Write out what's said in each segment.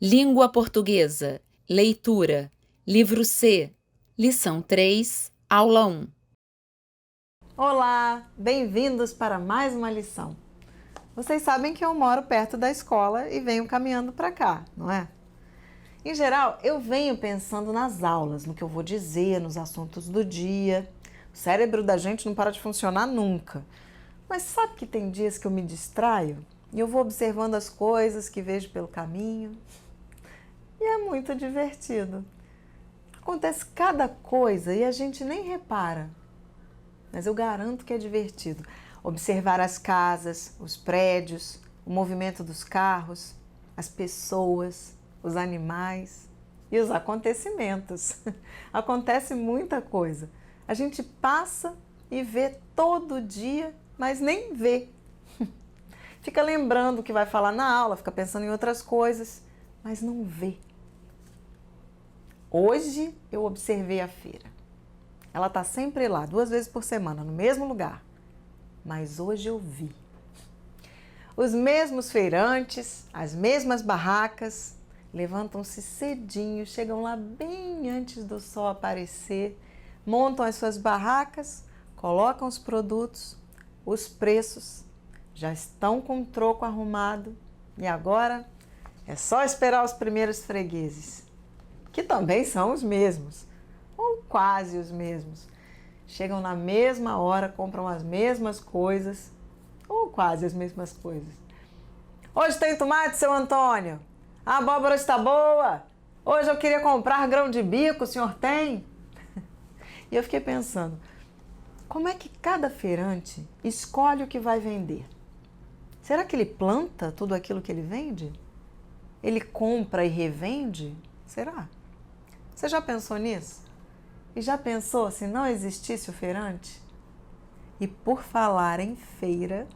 Língua portuguesa, leitura, livro C, lição 3, aula 1. Olá, bem-vindos para mais uma lição. Vocês sabem que eu moro perto da escola e venho caminhando para cá, não é? Em geral, eu venho pensando nas aulas, no que eu vou dizer, nos assuntos do dia. O cérebro da gente não para de funcionar nunca. Mas sabe que tem dias que eu me distraio e eu vou observando as coisas que vejo pelo caminho? E é muito divertido. Acontece cada coisa e a gente nem repara. Mas eu garanto que é divertido observar as casas, os prédios, o movimento dos carros, as pessoas, os animais e os acontecimentos. Acontece muita coisa. A gente passa e vê todo dia, mas nem vê. Fica lembrando o que vai falar na aula, fica pensando em outras coisas, mas não vê. Hoje eu observei a feira. Ela está sempre lá, 2 vezes por semana, no mesmo lugar. Mas hoje eu vi. Os mesmos feirantes, as mesmas barracas, levantam-se cedinho, chegam lá bem antes do sol aparecer, montam as suas barracas, colocam os produtos, os preços, já estão com o troco arrumado e agora é só esperar os primeiros fregueses, que também são os mesmos. Ou quase os mesmos. Chegam na mesma hora, compram as mesmas coisas, ou quase as mesmas coisas. Hoje tem tomate, seu Antônio? A abóbora está boa? Hoje eu queria comprar grão de bico, o senhor tem? E eu fiquei pensando, como é que cada feirante escolhe o que vai vender? Será que ele planta tudo aquilo que ele vende? Ele compra e revende? Será? Você já pensou nisso? E já pensou se não existisse o feirante? E por falar em feira...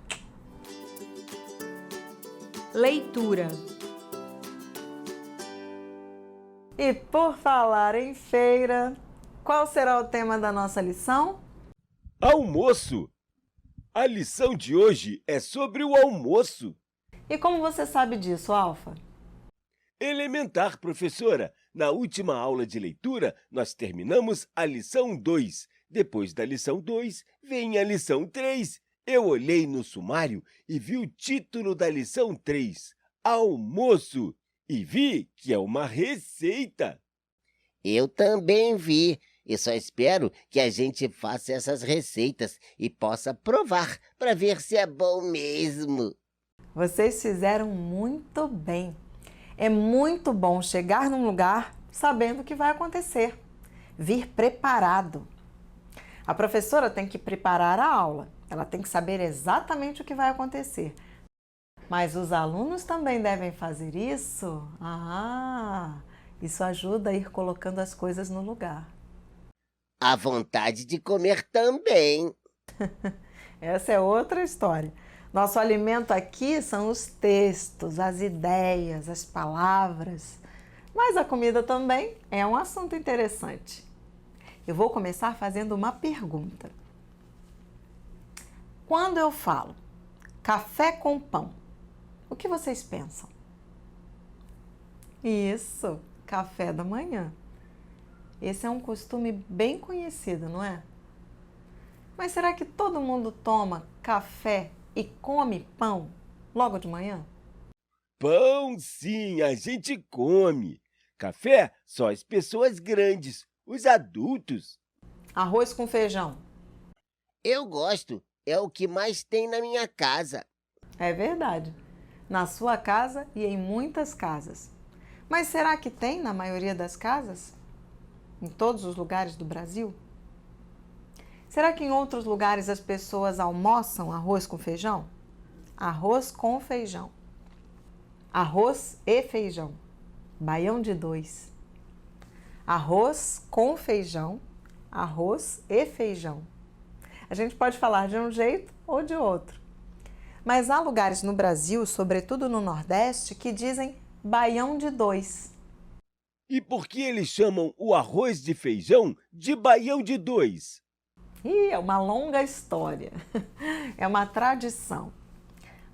Leitura. E por falar em feira, qual será o tema da nossa lição? Almoço! A lição de hoje é sobre o almoço. E como você sabe disso, Alfa? Elementar, professora. Na última aula de leitura, nós terminamos a lição 2. Depois da lição 2, vem a lição 3. Eu olhei no sumário e vi o título da lição 3, Almoço, e vi que é uma receita. Eu também vi, e só espero que a gente faça essas receitas e possa provar para ver se é bom mesmo. Vocês fizeram muito bem. É muito bom chegar num lugar sabendo o que vai acontecer, vir preparado. A professora tem que preparar a aula, ela tem que saber exatamente o que vai acontecer. Mas os alunos também devem fazer isso? Isso ajuda a ir colocando as coisas no lugar. A vontade de comer também. Essa é outra história. Nosso alimento aqui são os textos, as ideias, as palavras. Mas a comida também é um assunto interessante. Eu vou começar fazendo uma pergunta. Quando eu falo café com pão, o que vocês pensam? Isso, café da manhã. Esse é um costume bem conhecido, não é? Mas será que todo mundo toma café e come pão logo de manhã? Pão, sim, a gente come. Café, só as pessoas grandes, os adultos. Arroz com feijão. Eu gosto, é o que mais tem na minha casa. É verdade. Na sua casa e em muitas casas. Mas será que tem na maioria das casas? Em todos os lugares do Brasil? Será que em outros lugares as pessoas almoçam arroz com feijão? Arroz com feijão. Arroz e feijão. Baião de 2. Arroz com feijão. Arroz e feijão. A gente pode falar de um jeito ou de outro. Mas há lugares no Brasil, sobretudo no Nordeste, que dizem baião de 2. E por que eles chamam o arroz de feijão de baião de 2? É uma longa história. É uma tradição.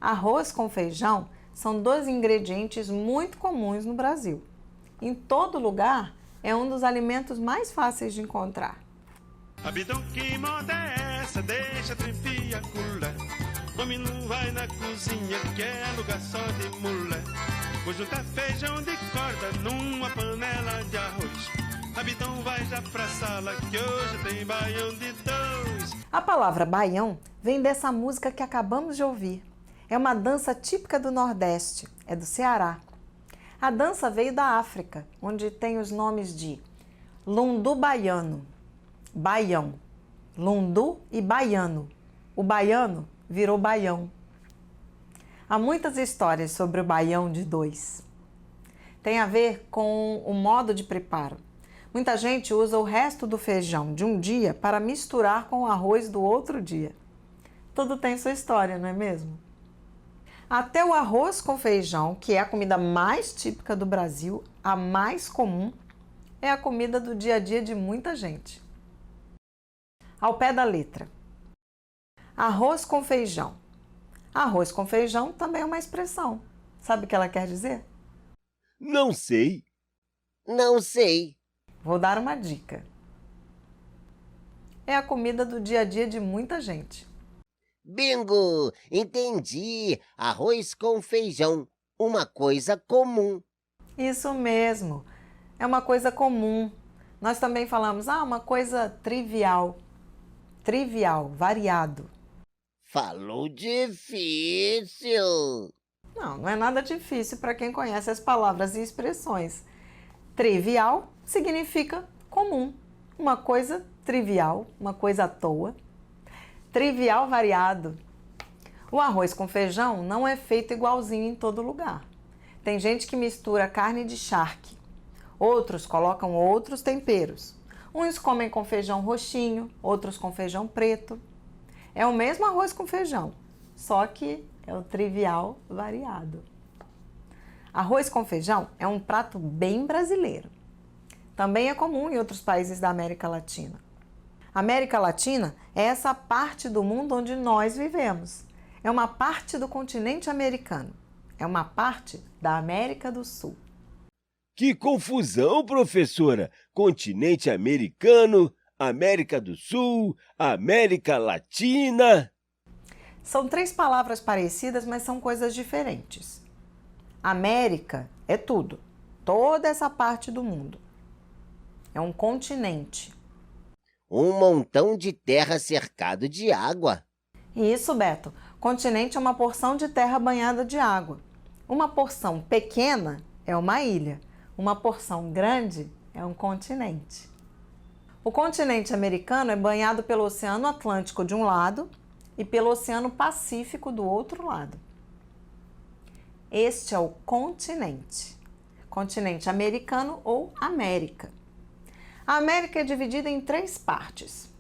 Arroz com feijão são dois ingredientes muito comuns no Brasil. Em todo lugar, é um dos alimentos mais fáceis de encontrar. Abidão, que moda é essa? Deixa a trempia cula. Homem não vai na cozinha, que é lugar só de mulher. Vou juntar feijão de corda numa panela de arroz. Abidão, vai já pra sala, que hoje tem baião de dois. A palavra baião vem dessa música que acabamos de ouvir. É uma dança típica do Nordeste, é do Ceará. A dança veio da África, onde tem os nomes de lundu baiano, baião, lundu e baiano. O baiano virou baião. Há muitas histórias sobre o baião de dois. Tem a ver com o modo de preparo. Muita gente usa o resto do feijão de um dia para misturar com o arroz do outro dia. Tudo tem sua história, não é mesmo? Até o arroz com feijão, que é a comida mais típica do Brasil, a mais comum, é a comida do dia a dia de muita gente. Ao pé da letra. Arroz com feijão. Arroz com feijão também é uma expressão. Sabe o que ela quer dizer? Não sei. Não sei. Vou dar uma dica. É a comida do dia a dia de muita gente. Bingo! Entendi. Arroz com feijão. Uma coisa comum. Isso mesmo. É uma coisa comum. Nós também falamos, uma coisa trivial. Trivial, variado. Falou difícil. Não é nada difícil para quem conhece as palavras e expressões. Trivial significa comum. Uma coisa trivial, uma coisa à toa. Trivial variado. O arroz com feijão não é feito igualzinho em todo lugar. Tem gente que mistura carne de charque. Outros colocam outros temperos. Uns comem com feijão roxinho, outros com feijão preto. É o mesmo arroz com feijão, só que é o trivial variado. Arroz com feijão é um prato bem brasileiro. Também é comum em outros países da América Latina. A América Latina é essa parte do mundo onde nós vivemos. É uma parte do continente americano. É uma parte da América do Sul. Que confusão, professora! Continente americano, América do Sul, América Latina. São três palavras parecidas, mas são coisas diferentes. América é tudo, toda essa parte do mundo. É um continente. Um montão de terra cercado de água. Isso, Beto. Continente é uma porção de terra banhada de água. Uma porção pequena é uma ilha. Uma porção grande é um continente. O continente americano é banhado pelo Oceano Atlântico de um lado e pelo Oceano Pacífico do outro lado. Este é o continente. Continente americano ou América. A América é dividida em três partes: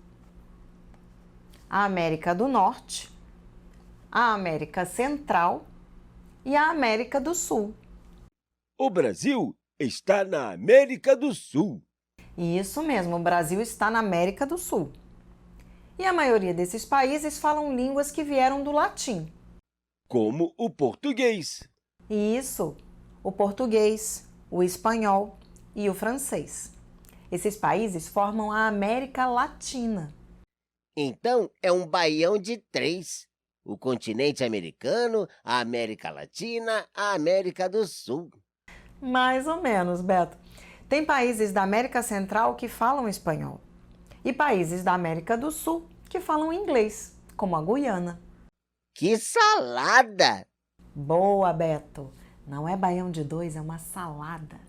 a América do Norte, a América Central e a América do Sul. O Brasil está na América do Sul. Isso mesmo, o Brasil está na América do Sul. E a maioria desses países falam línguas que vieram do latim. Como o português. Isso, o português, o espanhol e o francês. Esses países formam a América Latina. Então é um baião de três. O continente americano, a América Latina, a América do Sul. Mais ou menos, Beto. Tem países da América Central que falam espanhol e países da América do Sul que falam inglês, como a Guiana. Que salada! Boa, Beto! Não é baião de dois, é uma salada.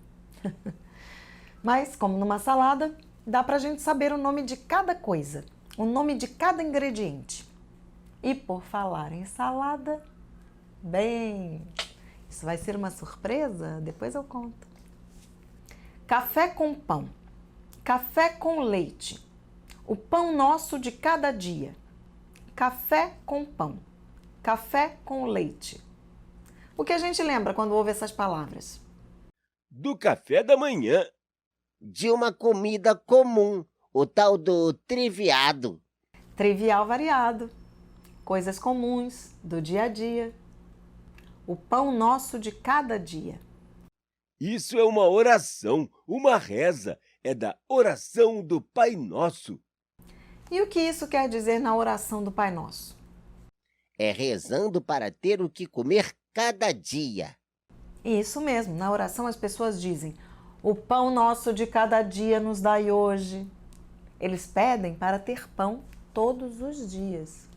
Mas, como numa salada, dá pra gente saber o nome de cada coisa, o nome de cada ingrediente. E por falar em salada, bem, isso vai ser uma surpresa? Depois eu conto. Café com pão, café com leite, o pão nosso de cada dia. Café com pão, café com leite. O que a gente lembra quando ouve essas palavras? Do café da manhã. De uma comida comum, o tal do triviado. Trivial variado, coisas comuns do dia a dia. o pão nosso de cada dia. Isso é uma oração, uma reza. É da oração do Pai Nosso. E o que isso quer dizer na oração do Pai Nosso? É rezando para ter o que comer cada dia. Isso mesmo, na oração as pessoas dizem: o pão nosso de cada dia nos dai hoje. Eles pedem para ter pão todos os dias.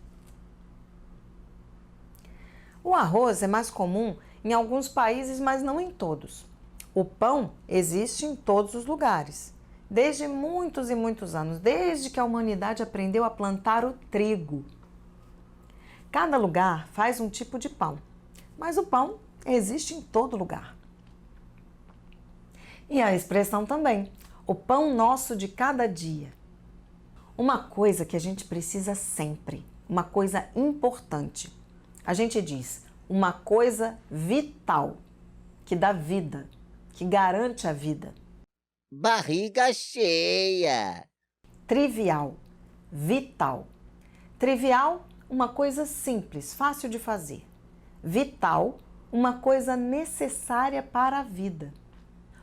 O arroz é mais comum em alguns países, mas não em todos. O pão existe em todos os lugares, desde muitos e muitos anos, desde que a humanidade aprendeu a plantar o trigo. Cada lugar faz um tipo de pão, mas o pão existe em todo lugar. E a expressão também, o pão nosso de cada dia. Uma coisa que a gente precisa sempre, uma coisa importante. A gente diz uma coisa vital, que dá vida, que garante a vida. Barriga cheia. Trivial, vital. Trivial, uma coisa simples, fácil de fazer. Vital, uma coisa necessária para a vida.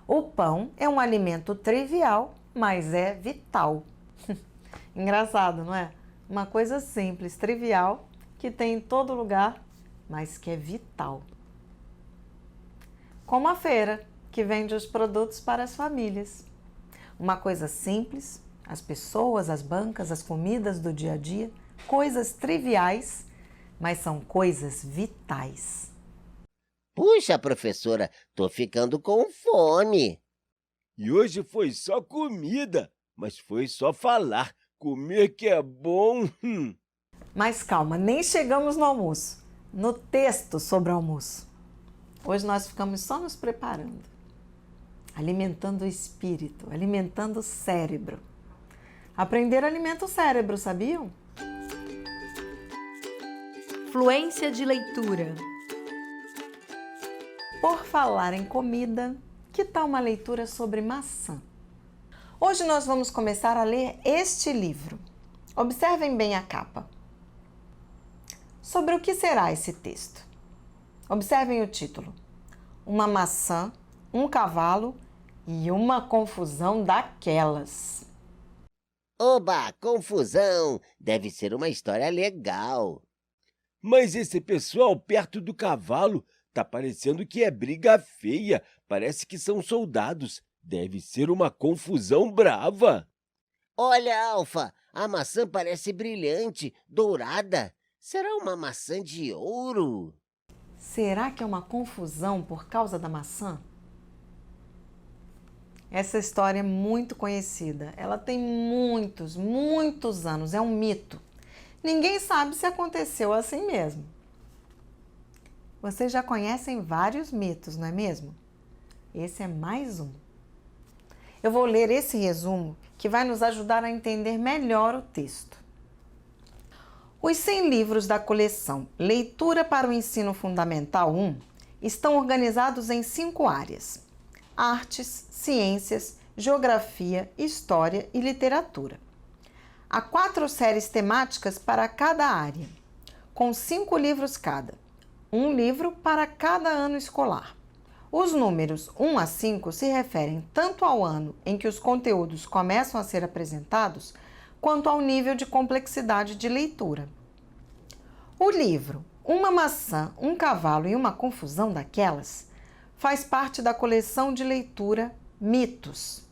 O pão é um alimento trivial, mas é vital. Engraçado, não é? Uma coisa simples, trivial, que tem em todo lugar, mas que é vital. Como a feira, que vende os produtos para as famílias. Uma coisa simples, as pessoas, as bancas, as comidas do dia a dia, coisas triviais, mas são coisas vitais. Puxa, professora, tô ficando com fome. E hoje foi só comida, mas foi só falar. Comer que é bom. Mas calma, nem chegamos no almoço, no texto sobre o almoço. Hoje nós ficamos só nos preparando, alimentando o espírito, alimentando o cérebro. Aprender alimenta o cérebro, sabiam? Fluência de leitura. Por falar em comida, que tal uma leitura sobre maçã? Hoje nós vamos começar a ler este livro. Observem bem a capa. Sobre o que será esse texto? Observem o título. Uma maçã, um cavalo e uma confusão daquelas. Oba, confusão! Deve ser uma história legal. Mas esse pessoal perto do cavalo tá parecendo que é briga feia. Parece que são soldados. Deve ser uma confusão brava. Olha, Alfa, a maçã parece brilhante, dourada. Será uma maçã de ouro? Será que é uma confusão por causa da maçã? Essa história é muito conhecida. Ela tem muitos anos. É um mito. Ninguém sabe se aconteceu assim mesmo. Vocês já conhecem vários mitos, não é mesmo? Esse é mais um. Eu vou ler esse resumo que vai nos ajudar a entender melhor o texto. Os 100 livros da coleção Leitura para o Ensino Fundamental 1 estão organizados em 5 áreas: artes, ciências, geografia, história e literatura. Há 4 séries temáticas para cada área, com 5 livros cada, um livro para cada ano escolar. Os números 1 a 5 se referem tanto ao ano em que os conteúdos começam a ser apresentados, quanto ao nível de complexidade de leitura. O livro Uma Maçã, um Cavalo e uma Confusão daquelas faz parte da coleção de leitura Mitos.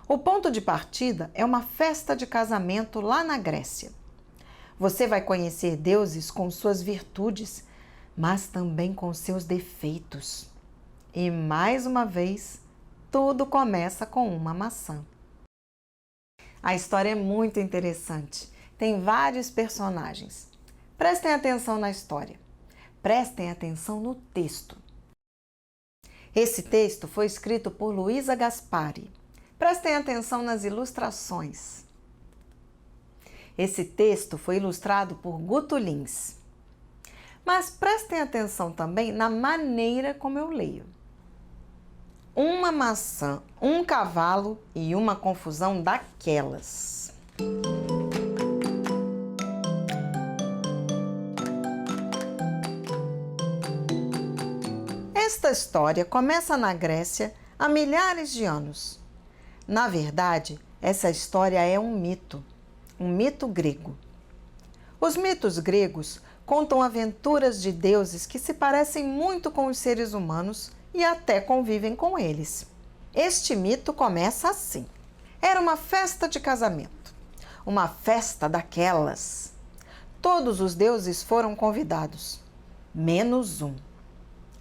O ponto de partida é uma festa de casamento lá na Grécia. Você vai conhecer deuses com suas virtudes, mas também com seus defeitos. E mais uma vez, tudo começa com uma maçã. A história é muito interessante. Tem vários personagens. Prestem atenção na história. Prestem atenção no texto. Esse texto foi escrito por Luísa Gaspari. Prestem atenção nas ilustrações. Esse texto foi ilustrado por Guto Lins. Mas prestem atenção também na maneira como eu leio. Uma maçã, um cavalo e uma confusão daquelas. Esta história começa na Grécia há milhares de anos. Na verdade, essa história é um mito grego. Os mitos gregos contam aventuras de deuses que se parecem muito com os seres humanos e até convivem com eles. Este mito começa assim. Era uma festa de casamento, uma festa daquelas. Todos os deuses foram convidados, menos um.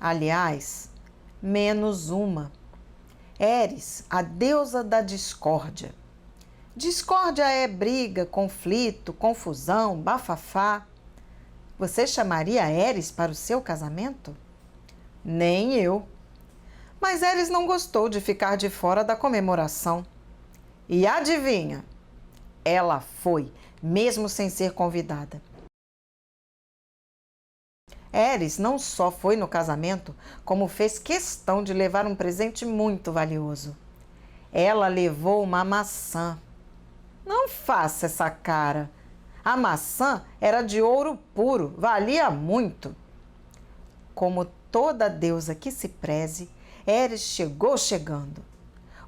Aliás, menos uma. Eris, a deusa da discórdia. Discórdia é briga, conflito, confusão, bafafá. Você chamaria Eris para o seu casamento? Nem eu. Mas Eris não gostou de ficar de fora da comemoração. E adivinha? Ela foi, mesmo sem ser convidada. Eris não só foi no casamento, como fez questão de levar um presente muito valioso. Ela levou uma maçã. Não faça essa cara. A maçã era de ouro puro, valia muito. Como toda deusa que se preze, Eris chegou chegando.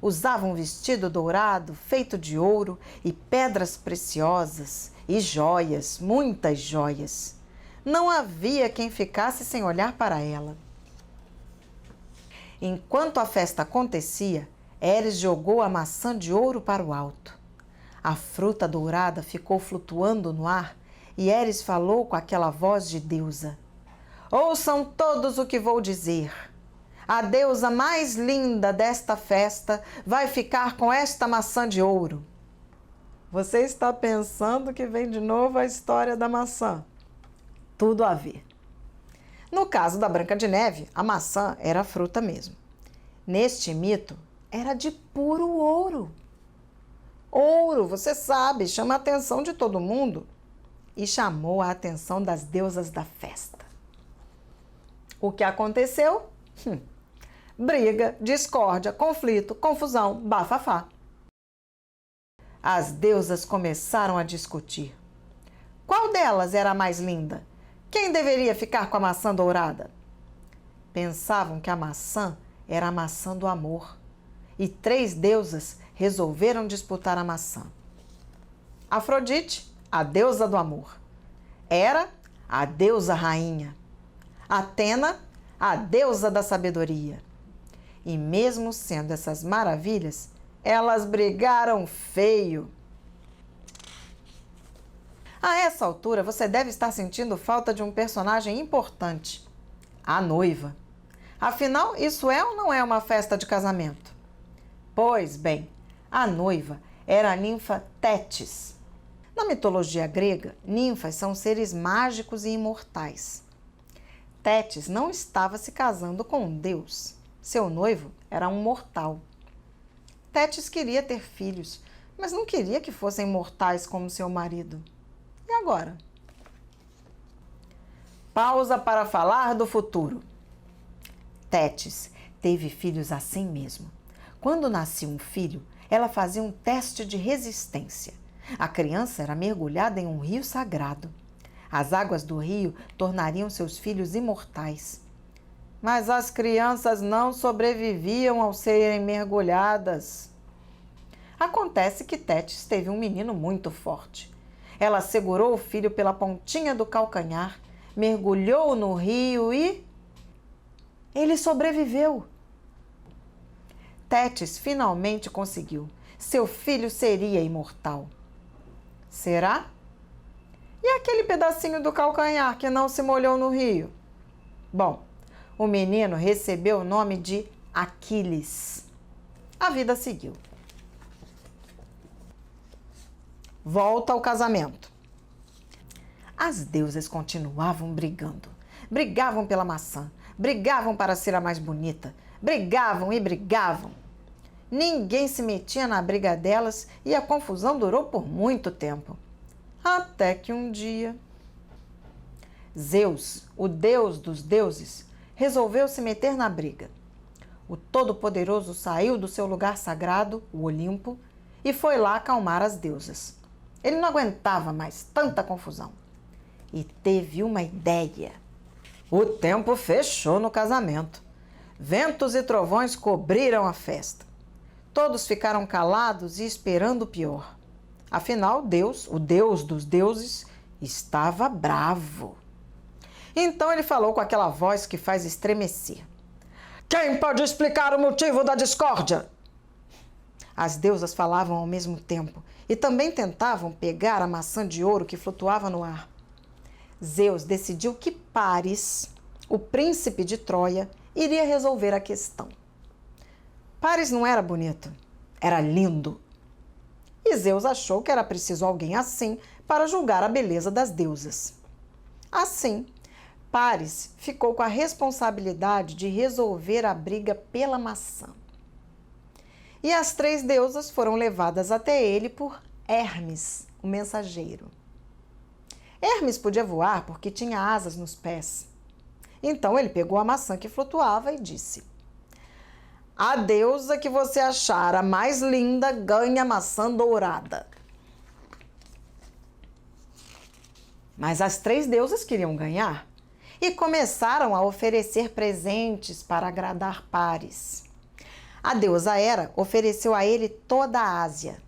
Usava um vestido dourado feito de ouro e pedras preciosas e joias, muitas joias. Não havia quem ficasse sem olhar para ela. Enquanto a festa acontecia, Eris jogou a maçã de ouro para o alto. A fruta dourada ficou flutuando no ar e Eris falou com aquela voz de deusa. Ouçam todos o que vou dizer. A deusa mais linda desta festa vai ficar com esta maçã de ouro. Você está pensando que vem de novo a história da maçã? Tudo a ver. No caso da Branca de Neve, a maçã era a fruta mesmo. Neste mito, era de puro ouro. Ouro, você sabe, chama a atenção de todo mundo. E chamou a atenção das deusas da festa. O que aconteceu? Briga, discórdia, conflito, confusão, bafafá. As deusas começaram a discutir. Qual delas era a mais linda? Quem deveria ficar com a maçã dourada? Pensavam que a maçã era a maçã do amor. E 3 deusas resolveram disputar a maçã. Afrodite, a deusa do amor. Hera, a deusa rainha. Atena, a deusa da sabedoria. E mesmo sendo essas maravilhas, elas brigaram feio. A essa altura, você deve estar sentindo falta de um personagem importante, a noiva. Afinal, isso é ou não é uma festa de casamento? Pois bem, a noiva era a ninfa Tétis. Na mitologia grega, ninfas são seres mágicos e imortais. Tétis não estava se casando com um deus. Seu noivo era um mortal. Tétis queria ter filhos, mas não queria que fossem mortais como seu marido. E agora? Pausa para falar do futuro. Tétis teve filhos assim mesmo. Quando nascia um filho, ela fazia um teste de resistência. A criança era mergulhada em um rio sagrado. As águas do rio tornariam seus filhos imortais. Mas as crianças não sobreviviam ao serem mergulhadas. Acontece que Tétis teve um menino muito forte. Ela segurou o filho pela pontinha do calcanhar, mergulhou no rio e... ele sobreviveu. Tétis finalmente conseguiu. Seu filho seria imortal. Será? E aquele pedacinho do calcanhar que não se molhou no rio? Bom, o menino recebeu o nome de Aquiles. A vida seguiu. Volta ao casamento. As deusas continuavam brigando. Brigavam pela maçã, brigavam para ser a mais bonita, brigavam e brigavam. Ninguém se metia na briga delas e a confusão durou por muito tempo. Até que um dia, Zeus, o deus dos deuses, resolveu se meter na briga. O Todo-Poderoso saiu do seu lugar sagrado, o Olimpo, e foi lá acalmar as deusas. Ele não aguentava mais tanta confusão. E teve uma ideia. O tempo fechou no casamento. ventos e trovões cobriram a festa. Todos ficaram calados e esperando o pior. Afinal, Deus, o Deus dos deuses, estava bravo. Então ele falou com aquela voz que faz estremecer. Quem pode explicar o motivo da discórdia? As deusas falavam ao mesmo tempo e também tentavam pegar a maçã de ouro que flutuava no ar. Zeus decidiu que Paris, o príncipe de Troia, iria resolver a questão. Paris não era bonito, era lindo. E Zeus achou que era preciso alguém assim para julgar a beleza das deusas. Assim, Paris ficou com a responsabilidade de resolver a briga pela maçã. E as 3 deusas foram levadas até ele por Hermes, o mensageiro. Hermes podia voar porque tinha asas nos pés. Então ele pegou a maçã que flutuava e disse: a deusa que você achar a mais linda ganha a maçã dourada. Mas as 3 deusas queriam ganhar e começaram a oferecer presentes para agradar Paris. A deusa Hera ofereceu a ele toda a Ásia.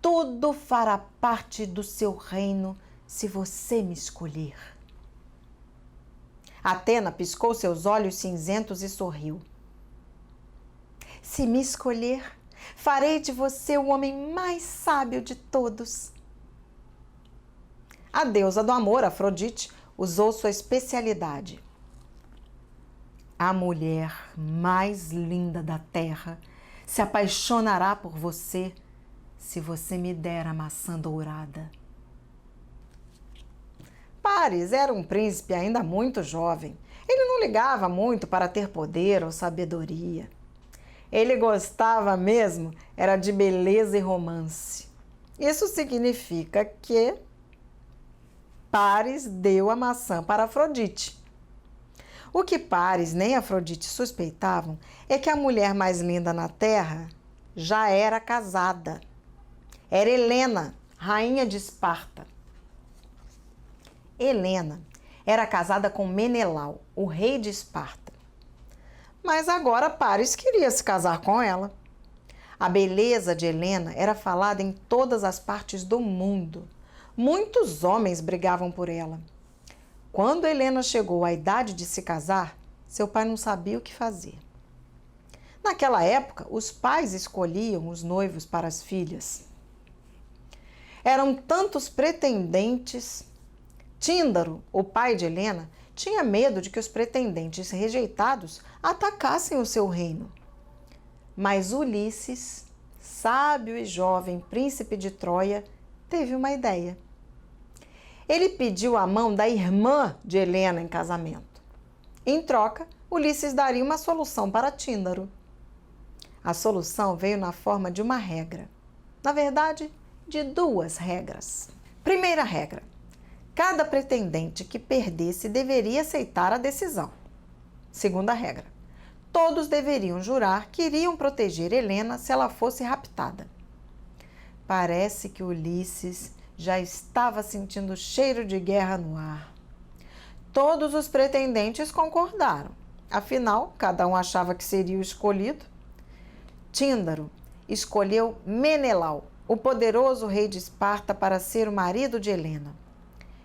Tudo fará parte do seu reino se você me escolher. Atena piscou seus olhos cinzentos e sorriu. Se me escolher, farei de você o homem mais sábio de todos. A deusa do amor, Afrodite, usou sua especialidade. A mulher mais linda da terra se apaixonará por você se você me der a maçã dourada. Paris era um príncipe ainda muito jovem. Ele não ligava muito para ter poder ou sabedoria. Ele gostava mesmo era de beleza e romance. Isso significa que Paris deu a maçã para Afrodite. O que Paris nem Afrodite suspeitavam é que a mulher mais linda na terra já era casada. Era Helena, rainha de Esparta. Helena era casada com Menelau, o rei de Esparta. Mas agora Paris queria se casar com ela. A beleza de Helena era falada em todas as partes do mundo. Muitos homens brigavam por ela. Quando Helena chegou à idade de se casar, seu pai não sabia o que fazer. Naquela época, os pais escolhiam os noivos para as filhas. Eram tantos pretendentes. Tíndaro, o pai de Helena, tinha medo de que os pretendentes rejeitados atacassem o seu reino. Mas Ulisses, sábio e jovem príncipe de Troia, teve uma ideia. Ele pediu a mão da irmã de Helena em casamento. Em troca, Ulisses daria uma solução para Tíndaro. A solução veio na forma de uma regra. Na verdade, de 2 regras. Primeira regra: cada pretendente que perdesse deveria aceitar a decisão. Segunda regra: todos deveriam jurar que iriam proteger Helena se ela fosse raptada. Parece que Ulisses já estava sentindo o cheiro de guerra no ar. Todos os pretendentes concordaram. Afinal, cada um achava que seria o escolhido. Tíndaro escolheu Menelau, o poderoso rei de Esparta, para ser o marido de Helena.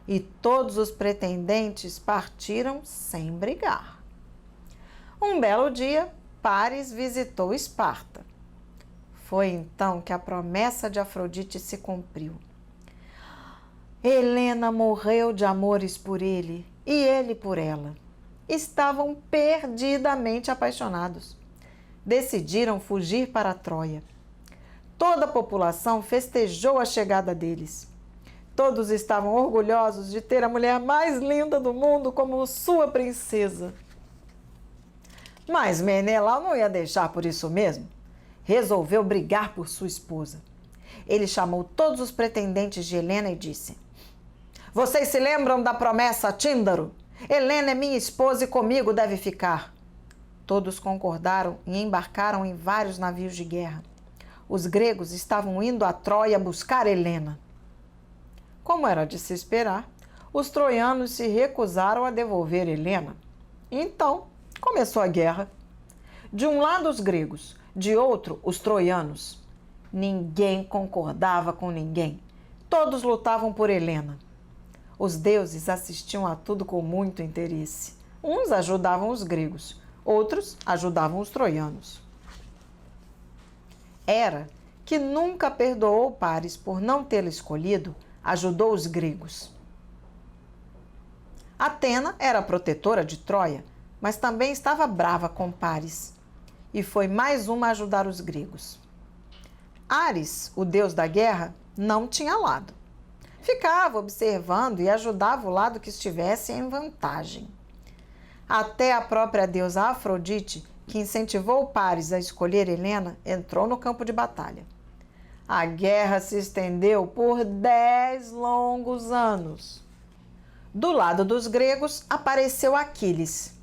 E todos os pretendentes partiram sem brigar. Um belo dia, Paris visitou Esparta. Foi então que a promessa de Afrodite se cumpriu. Helena morreu de amores por ele e ele por ela. Estavam perdidamente apaixonados. Decidiram fugir para Troia. Toda a população festejou a chegada deles. Todos estavam orgulhosos de ter a mulher mais linda do mundo como sua princesa. Mas Menelau não ia deixar por isso mesmo. Resolveu brigar por sua esposa. Ele chamou todos os pretendentes de Helena e disse: vocês se lembram da promessa a Tíndaro? Helena é minha esposa e comigo deve ficar. Todos concordaram e embarcaram em vários navios de guerra. Os gregos estavam indo a Troia buscar Helena. Como era de se esperar, os troianos se recusaram a devolver Helena. Então, Começou a guerra. De um lado os gregos, de outro os troianos. Ninguém concordava com ninguém. Todos lutavam por Helena. Os deuses assistiam a tudo com muito interesse. Uns ajudavam os gregos, outros ajudavam os troianos. Hera, que nunca perdoou Paris por não tê-lo escolhido, ajudou os gregos. Atena era protetora de Troia, mas também estava brava com Paris, e foi mais uma a ajudar os gregos. Ares, o deus da guerra, não tinha lado. Ficava observando e ajudava o lado que estivesse em vantagem. Até a própria deusa Afrodite, que incentivou Paris a escolher Helena, entrou no campo de batalha. A guerra se estendeu por 10 longos anos. Do lado dos gregos apareceu Aquiles.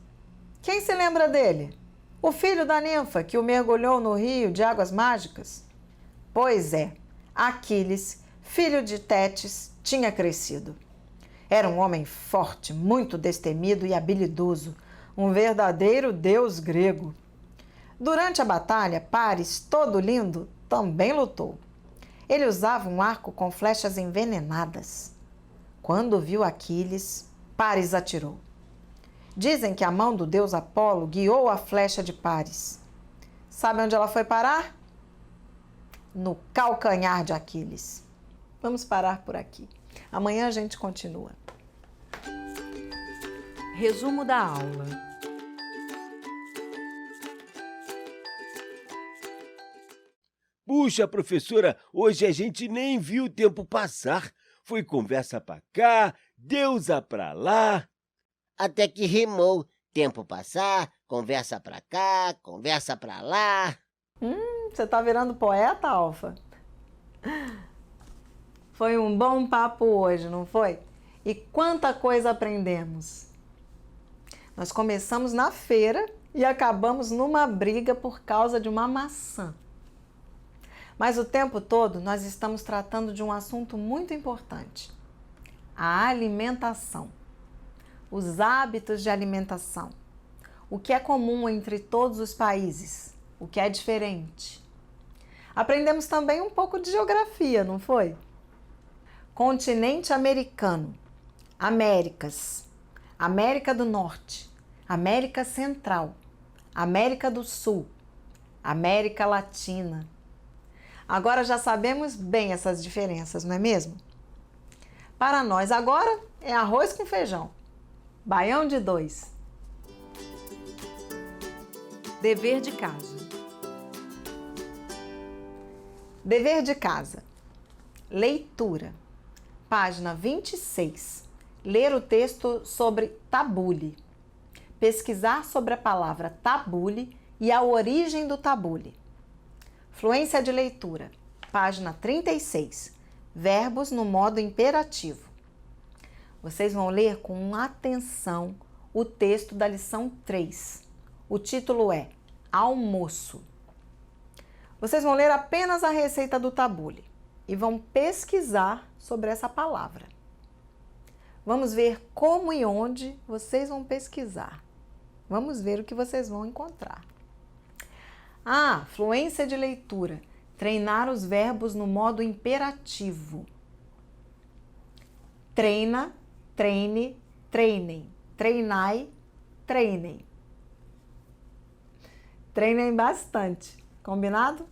Quem se lembra dele? O filho da ninfa que o mergulhou no rio de águas mágicas? Pois é, Aquiles, filho de Tétis, tinha crescido. Era um homem forte, muito destemido e habilidoso, um verdadeiro deus grego. Durante a batalha, Paris, todo lindo, também lutou. Ele usava um arco com flechas envenenadas. Quando viu Aquiles, Paris atirou. Dizem que a mão do deus Apolo guiou a flecha de Paris. Sabe onde ela foi parar? No calcanhar de Aquiles. Vamos parar por aqui. Amanhã a gente continua. Resumo da aula. Puxa, professora, hoje a gente nem viu o tempo passar. Foi conversa pra cá, deusa pra lá. Até que rimou. Tempo passar, conversa pra cá, conversa pra lá. Você tá virando poeta, Alfa? Foi um bom papo hoje, não foi? E quanta coisa aprendemos. Nós começamos na feira e acabamos numa briga por causa de uma maçã. Mas o tempo todo nós estamos tratando de um assunto muito importante: a alimentação, os hábitos de alimentação, o que é comum entre todos os países, o que é diferente. Aprendemos também um pouco de geografia, não foi? Continente americano, Américas, América do Norte, América Central, América do Sul, América Latina. Agora já sabemos bem essas diferenças, não é mesmo? Para nós agora é arroz com feijão, baião de 2. Dever de casa. Dever de casa. Leitura. Página 26. Ler o texto sobre tabule. Pesquisar sobre a palavra tabule e a origem do tabule. Fluência de leitura. Página 36. Verbos no modo imperativo. Vocês vão ler com atenção o texto da lição 3. O título é Almoço. Vocês vão ler apenas a receita do tabule e vão pesquisar sobre essa palavra. Vamos ver como e onde vocês vão pesquisar. Vamos ver o que vocês vão encontrar. Fluência de leitura. Treinar os verbos no modo imperativo. Treina, treine, treinem. Treinai, treinem. Treinem bastante. Combinado?